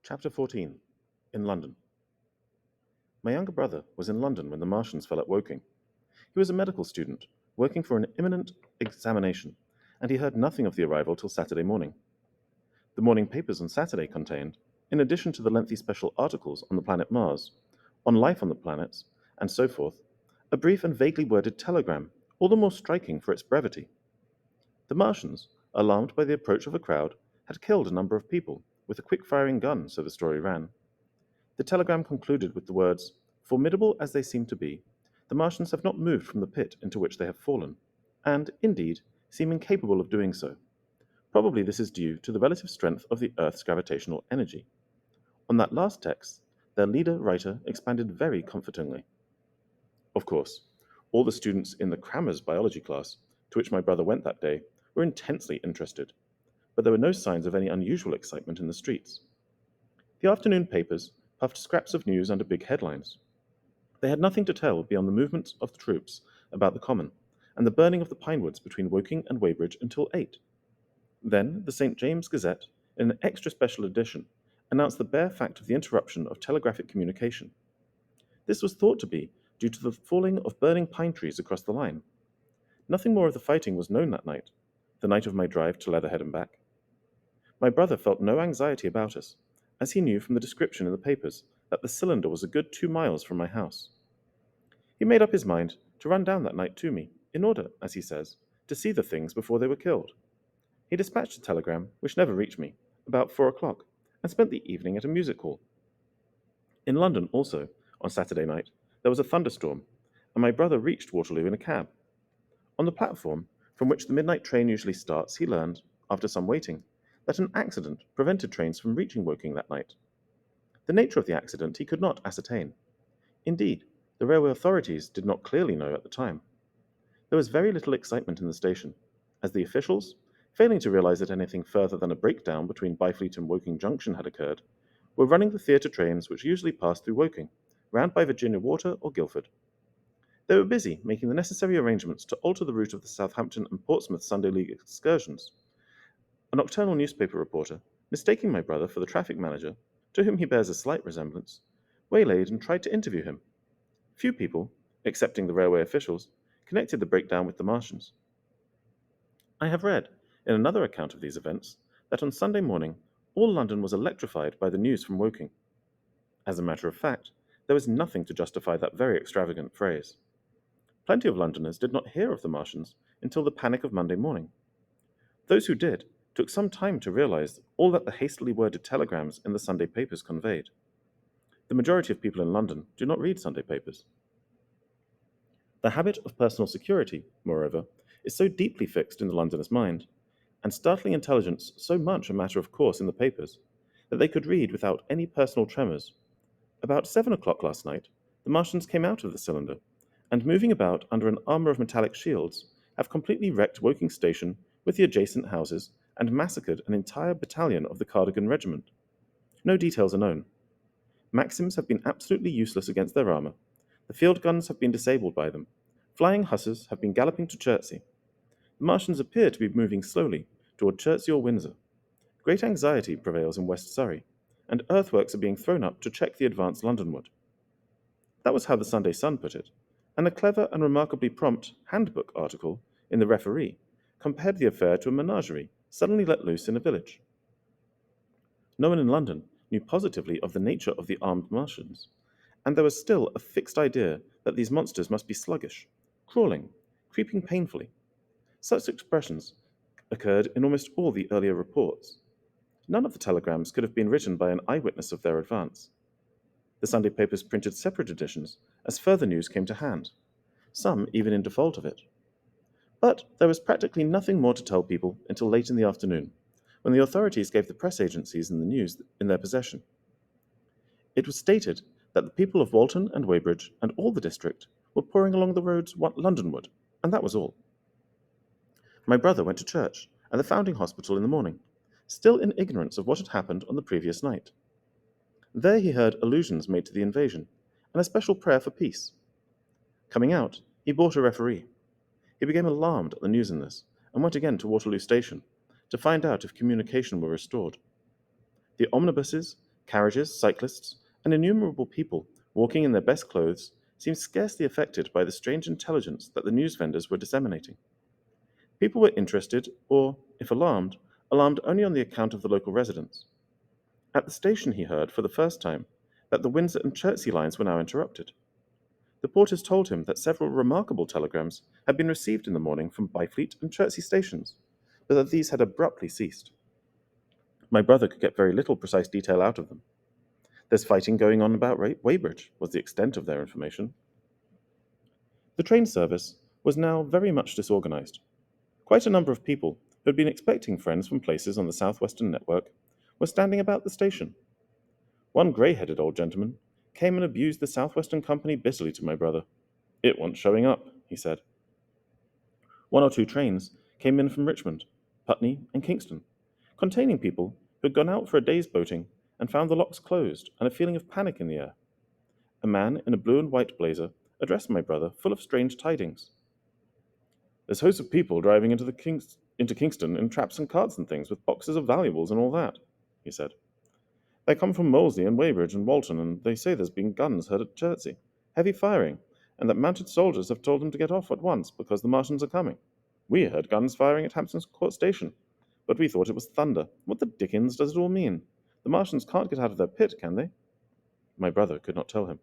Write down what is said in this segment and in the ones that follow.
Chapter 14. In London. My younger brother was in London when the Martians fell at Woking. He was a medical student, working for an imminent examination, and he heard nothing of the arrival till Saturday morning. The morning papers on Saturday contained, in addition to the lengthy special articles on the planet Mars, on life on the planets, and so forth, a brief and vaguely worded telegram, all the more striking for its brevity. The Martians, alarmed by the approach of a crowd, had killed a number of people with a quick-firing gun, so the story ran. The telegram concluded with the words, "Formidable as they seem to be, the Martians have not moved from the pit into which they have fallen, and, indeed, seem incapable of doing so. Probably this is due to the relative strength of the Earth's gravitational energy." On that last text, their leader-writer expanded very comfortingly. Of course, all the students in the Crammers biology class, to which my brother went that day, were intensely interested, but there were no signs of any unusual excitement in the streets. The afternoon papers puffed scraps of news under big headlines. They had nothing to tell beyond the movements of the troops about the common, and the burning of the pine woods between Woking and Weybridge until 8. Then the St. James Gazette, in an extra special edition, announced the bare fact of the interruption of telegraphic communication. This was thought to be due to the falling of burning pine trees across the line. Nothing more of the fighting was known that night, the night of my drive to Leatherhead and back. My brother felt no anxiety about us, as he knew from the description in the papers that the cylinder was a good 2 miles from my house. He made up his mind to run down that night to me, in order, as he says, to see the things before they were killed. He dispatched a telegram, which never reached me, about 4 o'clock, and spent the evening at a music hall. In London also, on Saturday night, there was a thunderstorm, and my brother reached Waterloo in a cab. On the platform, from which the midnight train usually starts, he learned, after some waiting, that an accident prevented trains from reaching Woking that night. The nature of the accident he could not ascertain. Indeed, the railway authorities did not clearly know at the time. There was very little excitement in the station, as the officials, failing to realize that anything further than a breakdown between Byfleet and Woking Junction had occurred, were running the theatre trains which usually passed through Woking, round by Virginia Water or Guildford. They were busy making the necessary arrangements to alter the route of the Southampton and Portsmouth Sunday League excursions. A nocturnal newspaper reporter, mistaking my brother for the traffic manager, to whom he bears a slight resemblance, waylaid and tried to interview him. Few people, excepting the railway officials, connected the breakdown with the Martians. I have read, in another account of these events, that on Sunday morning all London was electrified by the news from Woking. As a matter of fact, there was nothing to justify that very extravagant phrase. Plenty of Londoners did not hear of the Martians until the panic of Monday morning. Those who did took some time to realize all that the hastily worded telegrams in the Sunday papers conveyed. The majority of people in London do not read Sunday papers. The habit of personal security, moreover, is so deeply fixed in the Londoner's mind, and startling intelligence so much a matter of course in the papers, that they could read without any personal tremors. About 7 o'clock last night, the Martians came out of the cylinder, and moving about under an armor of metallic shields, have completely wrecked Woking Station with the adjacent houses and massacred an entire battalion of the Cardigan Regiment. No details are known. Maxims have been absolutely useless against their armor. The field guns have been disabled by them. Flying hussars have been galloping to Chertsey. The Martians appear to be moving slowly toward Chertsey or Windsor. Great anxiety prevails in West Surrey, and earthworks are being thrown up to check the advance Londonward. That was how the Sunday Sun put it, and a clever and remarkably prompt handbook article in the Referee compared the affair to a menagerie suddenly let loose in a village. No one in London knew positively of the nature of the armed Martians, and there was still a fixed idea that these monsters must be sluggish, crawling, creeping painfully. Such expressions occurred in almost all the earlier reports. None of the telegrams could have been written by an eyewitness of their advance. The Sunday papers printed separate editions as further news came to hand, some even in default of it. But there was practically nothing more to tell people until late in the afternoon, when the authorities gave the press agencies and the news in their possession. It was stated that the people of Walton and Weybridge and all the district were pouring along the roads Londonward, and that was all. My brother went to church and the Foundling Hospital in the morning, still in ignorance of what had happened on the previous night. There he heard allusions made to the invasion, and a special prayer for peace. Coming out, he bought a Referee. He became alarmed at the news in this, and went again to Waterloo Station, to find out if communication were restored. The omnibuses, Carriages, cyclists, and innumerable people walking in their best clothes seemed scarcely affected by the strange intelligence that the news vendors were disseminating. People were interested, or, if alarmed, alarmed only on the account of the local residents. At the station he heard, for the first time, that the Windsor and Chertsey lines were now interrupted. The porters told him that several remarkable telegrams had been received in the morning from Byfleet and Chertsey stations, but that these had abruptly ceased. My brother could get very little precise detail out of them. There's fighting going on about Weybridge, was the extent of their information. The train service was now very much disorganized. Quite a number of people, who had been expecting friends from places on the South-Western network, were standing about the station. One grey-headed old gentleman came and abused the South-Western Company bitterly to my brother. It wants showing up, he said. One or two trains came in from Richmond, Putney, and Kingston, containing people who had gone out for a day's boating and found the locks closed and a feeling of panic in the air. A man in a blue and white blazer addressed my brother, full of strange tidings. There's hosts of people driving into Kingston in traps and carts and things, with boxes of valuables and all that, he said. They come from Molesley and Weybridge and Walton, and they say there's been guns heard at Chertsey, heavy firing, and that mounted soldiers have told them to get off at once because the Martians are coming. We heard guns firing at Hampton's Court Station, but we thought it was thunder. What the dickens does it all mean? The Martians can't get out of their pit, can they? My brother could not tell him.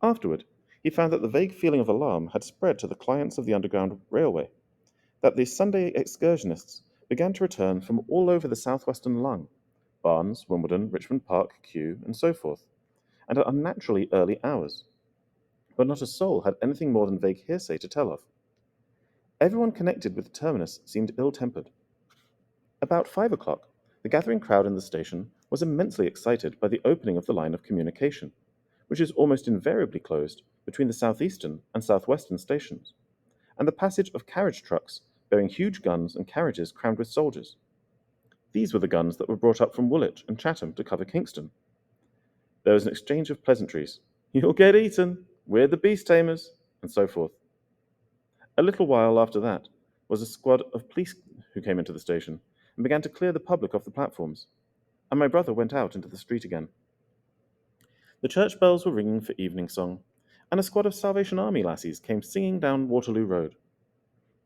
Afterward, he found that the vague feeling of alarm had spread to the clients of the Underground Railway, that the Sunday excursionists began to return from all over the southwestern lung, Barnes, Wimbledon, Richmond Park, Kew, and so forth, and at unnaturally early hours. But not a soul had anything more than vague hearsay to tell of. Everyone connected with the terminus seemed ill-tempered. About 5 o'clock, the gathering crowd in the station was immensely excited by the opening of the line of communication, which is almost invariably closed between the southeastern and southwestern stations, and the passage of carriage trucks bearing huge guns and carriages crammed with soldiers. These were the guns that were brought up from Woolwich and Chatham to cover Kingston. There was an exchange of pleasantries. You'll get eaten, we're the beast tamers, and so forth. A little while after that was a squad of police who came into the station and began to clear the public off the platforms, and my brother went out into the street again. The church bells were ringing for evening song, and a squad of Salvation Army lassies came singing down Waterloo Road.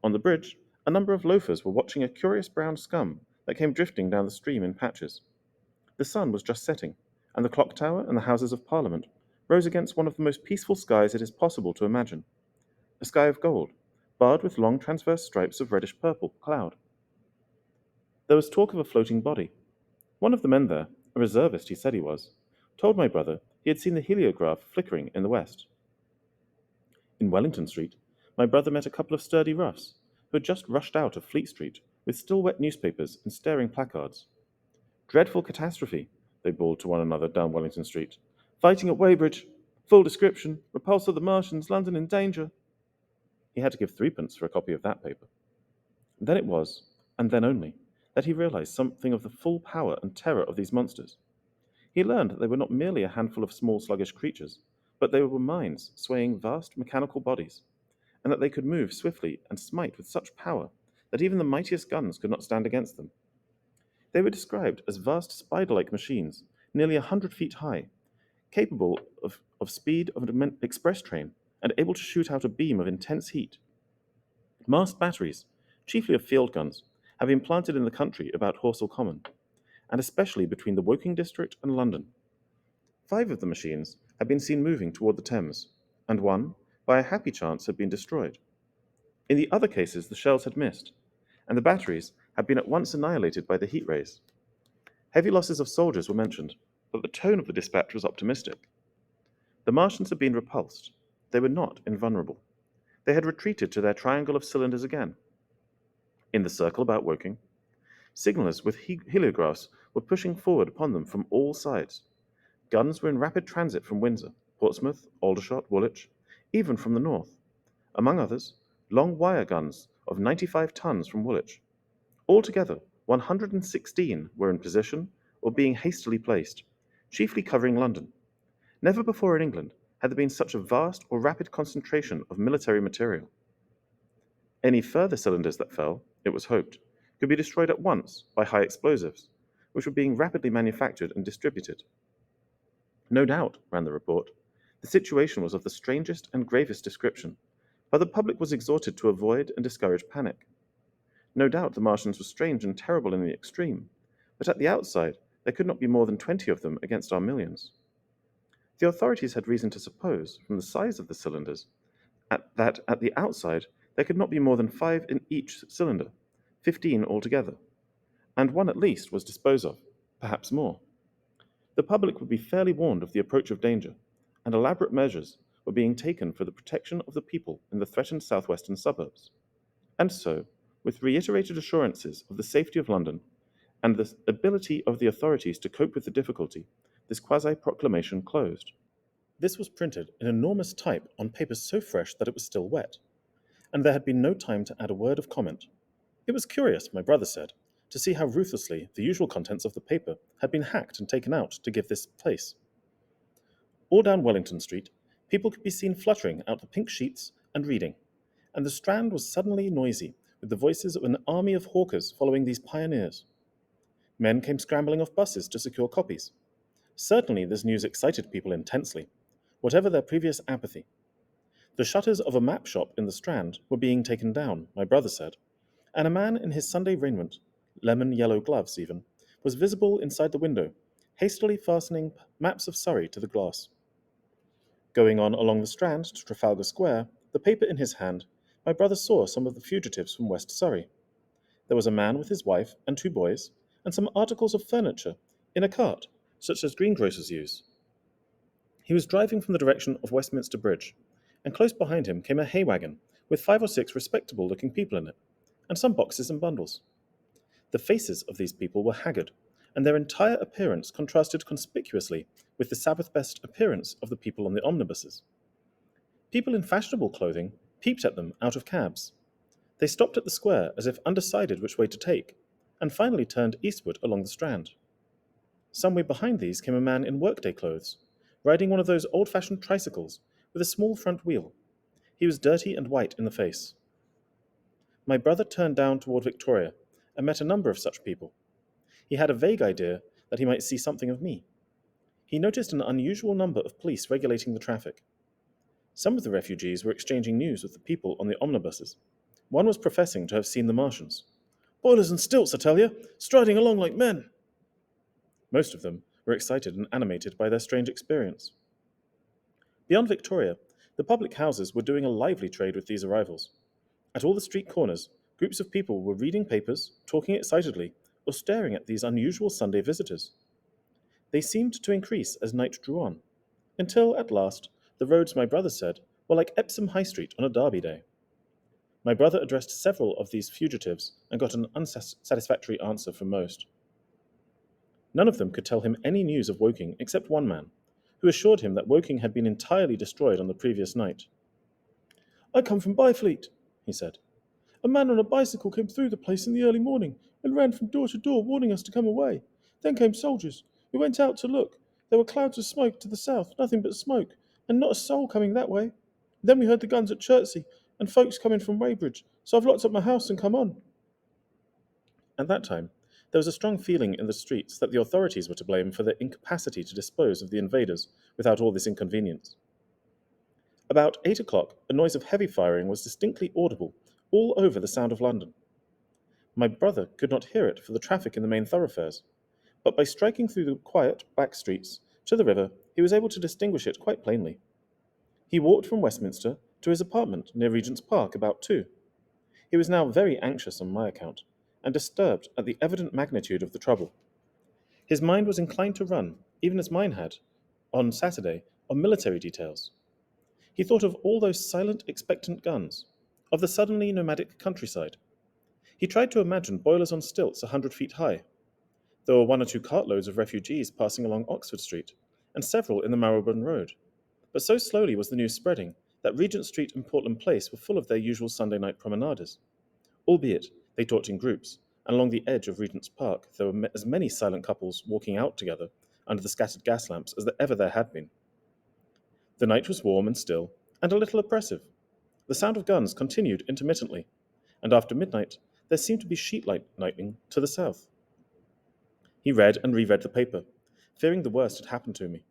On the bridge, a number of loafers were watching a curious brown scum that came drifting down the stream in patches. The sun was just setting, and the clock tower and the Houses of Parliament rose against one of the most peaceful skies it is possible to imagine, a sky of gold, barred with long transverse stripes of reddish-purple cloud. There was talk of a floating body. One of the men there, a reservist he said he was, told my brother he had seen the heliograph flickering in the west. In Wellington Street, my brother met a couple of sturdy roughs who had just rushed out of Fleet Street with still wet newspapers and staring placards. Dreadful catastrophe, they bawled to one another down Wellington Street. Fighting at Weybridge. Full description. Repulse of the Martians. London in danger. He had to give threepence for a copy of that paper. Then it was, and then only, that he realized something of the full power and terror of these monsters. He learned that they were not merely a handful of small sluggish creatures, but they were minds swaying vast mechanical bodies, and that they could move swiftly and smite with such power that even the mightiest guns could not stand against them. They were described as vast spider-like machines, nearly 100 feet high, capable of speed of an express train and able to shoot out a beam of intense heat. Masked batteries, chiefly of field guns, have been planted in the country about Horsell Common, and especially between the Woking district and London. 5 of the machines had been seen moving toward the Thames, and one, by a happy chance, had been destroyed. In the other cases the shells had missed, and the batteries had been at once annihilated by the heat rays. Heavy losses of soldiers were mentioned, but the tone of the dispatch was optimistic. The Martians had been repulsed. They were not invulnerable. They had retreated to their triangle of cylinders again. In the circle about Woking, signallers with heliographs were pushing forward upon them from all sides. Guns were in rapid transit from Windsor, Portsmouth, Aldershot, Woolwich, even from the north. Among others, long wire guns of 95 tons from Woolwich. Altogether, 116 were in position or being hastily placed, chiefly covering London. Never before in England had there been such a vast or rapid concentration of military material. Any further cylinders that fell, it was hoped, could be destroyed at once by high explosives, which were being rapidly manufactured and distributed. No doubt, ran the report, the situation was of the strangest and gravest description, but the public was exhorted to avoid and discourage panic. No doubt the Martians were strange and terrible in the extreme, but at the outside there could not be more than 20 of them against our millions. The authorities had reason to suppose, from the size of the cylinders, that at the outside there could not be more than 5 in each cylinder, 15 altogether, and one at least was disposed of, perhaps more. The public would be fairly warned of the approach of danger, and elaborate measures were being taken for the protection of the people in the threatened southwestern suburbs. And so, with reiterated assurances of the safety of London and the ability of the authorities to cope with the difficulty, this quasi-proclamation closed. This was printed in enormous type on paper so fresh that it was still wet, and there had been no time to add a word of comment. It was curious, my brother said, to see how ruthlessly the usual contents of the paper had been hacked and taken out to give this place. All down Wellington Street, people could be seen fluttering out the pink sheets and reading, and the Strand was suddenly noisy with the voices of an army of hawkers following these pioneers. Men came scrambling off buses to secure copies. Certainly this news excited people intensely, whatever their previous apathy. The shutters of a map shop in the Strand were being taken down, my brother said, and a man in his Sunday raiment, lemon-yellow gloves even, was visible inside the window, hastily fastening maps of Surrey to the glass. Going on along the Strand to Trafalgar Square, the paper in his hand, my brother saw some of the fugitives from West Surrey. There was a man with his wife and 2 boys, and some articles of furniture in a cart, such as greengrocers use. He was driving from the direction of Westminster Bridge, and close behind him came a hay wagon with 5 or 6 respectable-looking people in it, and some boxes and bundles. The faces of these people were haggard, and their entire appearance contrasted conspicuously with the Sabbath-best appearance of the people on the omnibuses. People in fashionable clothing peeped at them out of cabs. They stopped at the square as if undecided which way to take, and finally turned eastward along the Strand. Some way behind these came a man in workday clothes, riding one of those old-fashioned tricycles with a small front wheel. He was dirty and white in the face. My brother turned down toward Victoria and met a number of such people. He had a vague idea that he might see something of me. He noticed an unusual number of police regulating the traffic. Some of the refugees were exchanging news with the people on the omnibuses. One was professing to have seen the Martians. "Boilers and stilts, I tell you, striding along like men." Most of them were excited and animated by their strange experience. Beyond Victoria, the public houses were doing a lively trade with these arrivals. At all the street corners, groups of people were reading papers, talking excitedly, or staring at these unusual Sunday visitors. They seemed to increase as night drew on, until, at last, the roads, my brother said, were like Epsom High Street on a Derby day. My brother addressed several of these fugitives and got an unsatisfactory answer from most. None of them could tell him any news of Woking except one man, who assured him that Woking had been entirely destroyed on the previous night. "I come from Byfleet," he said. "A man on a bicycle came through the place in the early morning and ran from door to door warning us to come away. Then came soldiers. We went out to look. There were clouds of smoke to the south, nothing but smoke, and not a soul coming that way. Then we heard the guns at Chertsey and folks coming from Weybridge, so I've locked up my house and come on." At that time, there was a strong feeling in the streets that the authorities were to blame for their incapacity to dispose of the invaders without all this inconvenience. About 8 o'clock, a noise of heavy firing was distinctly audible all over the Sound of London. My brother could not hear it for the traffic in the main thoroughfares, but by striking through the quiet back streets to the river, he was able to distinguish it quite plainly. He walked from Westminster to his apartment near Regent's Park about 2. He was now very anxious on my account, and disturbed at the evident magnitude of the trouble. His mind was inclined to run, even as mine had, on Saturday, on military details. He thought of all those silent, expectant guns, of the suddenly nomadic countryside. He tried to imagine boilers on stilts 100 feet high. There were 1 or 2 cartloads of refugees passing along Oxford Street, and several in the Marylebone Road. But so slowly was the news spreading that Regent Street and Portland Place were full of their usual Sunday night promenaders. Albeit they talked in groups, and along the edge of Regent's Park there were as many silent couples walking out together under the scattered gas lamps as ever there had been. The night was warm and still, and a little oppressive. The sound of guns continued intermittently, and after midnight there seemed to be sheet lightning to the south. He read and reread the paper, fearing the worst had happened to me.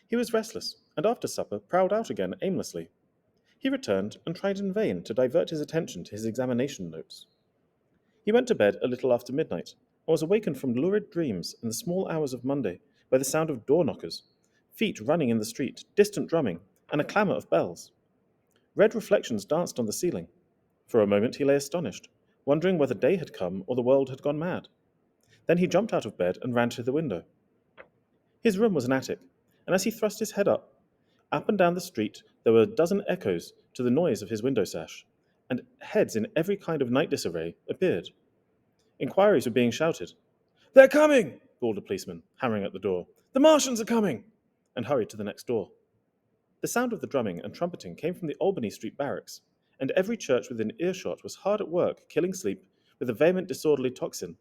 He was restless, and after supper prowled out again aimlessly. He returned and tried in vain to divert his attention to his examination notes. He went to bed a little after midnight, and was awakened from lurid dreams in the small hours of Monday by the sound of door knockers, feet running in the street, distant drumming, and a clamour of bells. Red reflections danced on the ceiling. For a moment he lay astonished, wondering whether day had come or the world had gone mad. Then he jumped out of bed and ran to the window. His room was an attic, and as he thrust his head up and down the street there were a dozen echoes to the noise of his window sash, and heads in every kind of night disarray appeared. Inquiries were being shouted. "They're coming!" bawled a policeman, hammering at the door. "The Martians are coming!" and hurried to the next door. The sound of the drumming and trumpeting came from the Albany Street barracks, and every church within earshot was hard at work killing sleep with a vehement disorderly tocsin.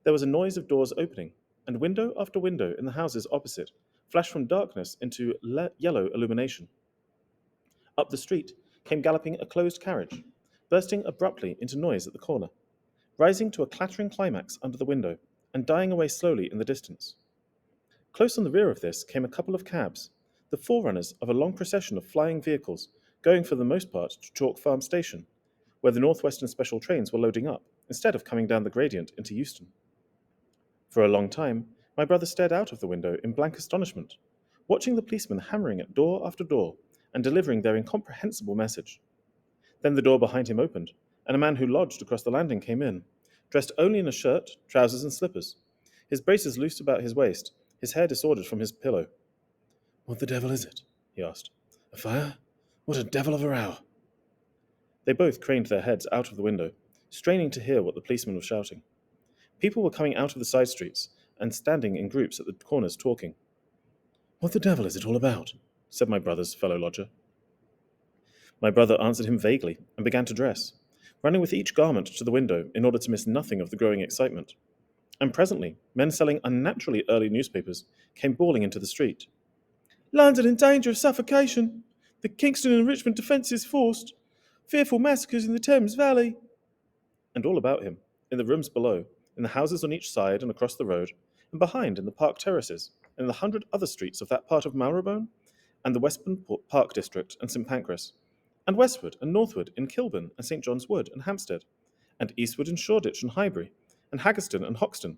There was a noise of doors opening, and window after window in the houses opposite flashed from darkness into yellow illumination. Up the street came galloping a closed carriage, bursting abruptly into noise at the corner, rising to a clattering climax under the window, and dying away slowly in the distance. Close on the rear of this came a couple of cabs, the forerunners of a long procession of flying vehicles going for the most part to Chalk Farm Station, where the Northwestern special trains were loading up, instead of coming down the gradient into Euston. For a long time, my brother stared out of the window in blank astonishment, watching the policemen hammering at door after door and delivering their incomprehensible message. Then the door behind him opened, and a man who lodged across the landing came in, dressed only in a shirt, trousers, and slippers, his braces loosed about his waist, his hair disordered from his pillow. "What the devil is it?" he asked. "A fire? What a devil of a row!" They both craned their heads out of the window, straining to hear what the policeman was shouting. People were coming out of the side streets and standing in groups at the corners talking. "What the devil is it all about?" said my brother's fellow lodger. My brother answered him vaguely and began to dress, running with each garment to the window in order to miss nothing of the growing excitement. And presently, men selling unnaturally early newspapers came bawling into the street. "London in danger of suffocation! The Kingston and Richmond defences forced! Fearful massacres in the Thames Valley!" And all about him, in the rooms below, in the houses on each side and across the road, and behind in the park terraces, and in the 100 other streets of that part of Marylebone, and the Westbourne Park District and St Pancras, and westward and northward in Kilburn and St John's Wood and Hampstead, and eastward in Shoreditch and Highbury, and Haggerston and Hoxton,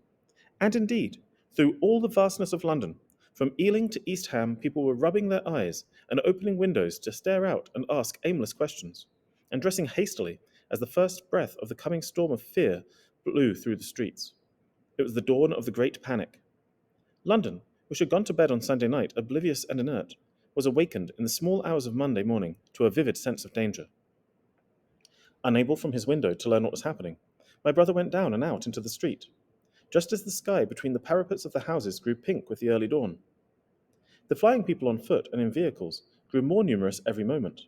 and indeed, through all the vastness of London, from Ealing to East Ham, people were rubbing their eyes and opening windows to stare out and ask aimless questions, and dressing hastily as the first breath of the coming storm of fear blew through the streets. It was the dawn of the Great Panic. London, which had gone to bed on Sunday night oblivious and inert, was awakened in the small hours of Monday morning to a vivid sense of danger. Unable from his window to learn what was happening, my brother went down and out into the street, just as the sky between the parapets of the houses grew pink with the early dawn. The flying people on foot and in vehicles grew more numerous every moment.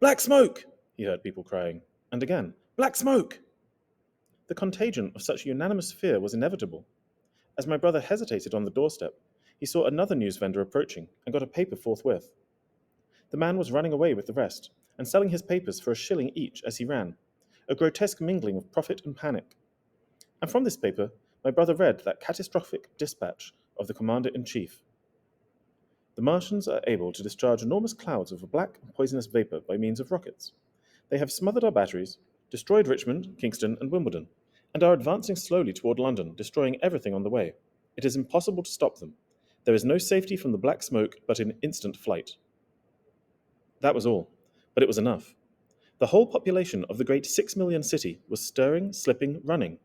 "Black smoke!" he heard people crying, and again, "Black smoke!" The contagion of such unanimous fear was inevitable. As my brother hesitated on the doorstep, he saw another news vendor approaching and got a paper forthwith. The man was running away with the rest and selling his papers for a shilling each as he ran, a grotesque mingling of profit and panic. And from this paper, my brother read that catastrophic dispatch of the Commander-in-Chief. "The Martians are able to discharge enormous clouds of a black and poisonous vapor by means of rockets. They have smothered our batteries, destroyed Richmond, Kingston, and Wimbledon, and are advancing slowly toward London, destroying everything on the way. It is impossible to stop them. There is no safety from the black smoke but in instant flight." That was all, but it was enough. The whole population of the great 6 million city was stirring, slipping, running.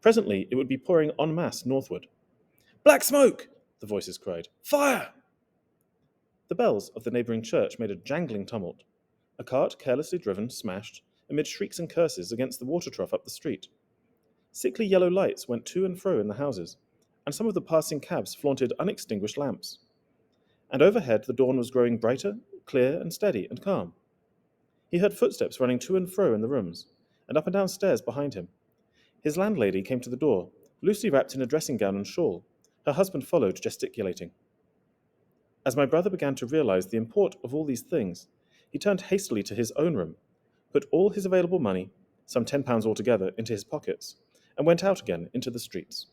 Presently it would be pouring en masse northward. "Black smoke!" the voices cried. "Fire!" The bells of the neighbouring church made a jangling tumult. A cart carelessly driven smashed, amid shrieks and curses, against the water trough up the street. Sickly yellow lights went to and fro in the houses, and some of the passing cabs flaunted unextinguished lamps. And overhead the dawn was growing brighter, clear and steady and calm. He heard footsteps running to and fro in the rooms, and up and down stairs behind him. His landlady came to the door, loosely wrapped in a dressing gown and shawl. Her husband followed, gesticulating. As my brother began to realize the import of all these things, he turned hastily to his own room, put all his available money, some £10 altogether, into his pockets, and went out again into the streets.